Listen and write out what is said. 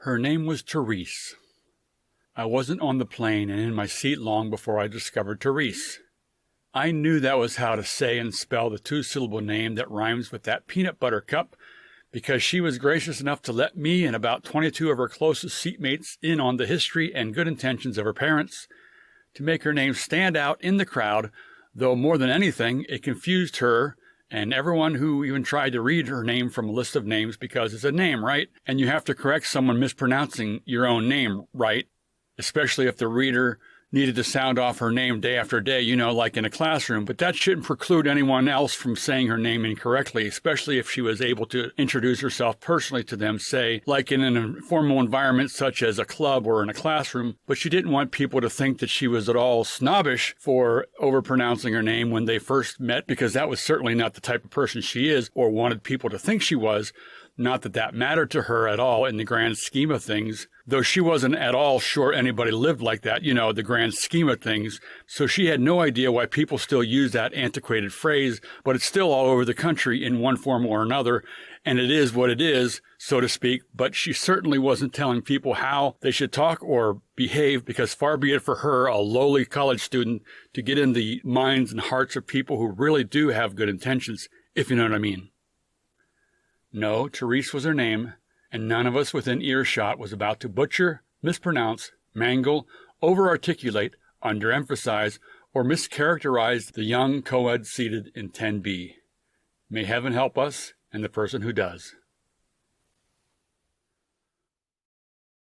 Her name was Terese. I wasn't on the plane and in my seat long before I discovered Terese. I knew that was how to say and spell the two-syllable name that rhymes with that peanut butter cup, because she was gracious enough to let me and about 22 of her closest seatmates in on the history and good intentions of her parents, to make her name stand out in the crowd, though more than anything, it confused her and everyone who even tried to read her name from a list of names, because it's a name, right? And you have to correct someone mispronouncing your own name, right? Especially if the reader needed to sound off her name day after day, like in a classroom. But that shouldn't preclude anyone else from saying her name incorrectly, especially if she was able to introduce herself personally to them, say, like in an informal environment such as a club or in a classroom. But she didn't want people to think that she was at all snobbish for overpronouncing her name when they first met, because that was certainly not the type of person she is or wanted people to think she was. Not that that mattered to her at all in the grand scheme of things, though she wasn't at all sure anybody lived like that, the grand scheme of things. So she had no idea why people still use that antiquated phrase, but it's still all over the country in one form or another, and it is what it is, so to speak. But she certainly wasn't telling people how they should talk or behave, because far be it for her, a lowly college student, to get in the minds and hearts of people who really do have good intentions, if you know what I mean. No, Terese was her name, and none of us within earshot was about to butcher, mispronounce, mangle, over-articulate, underemphasize, or mischaracterize the young co-ed seated in 10B. May heaven help us and the person who does.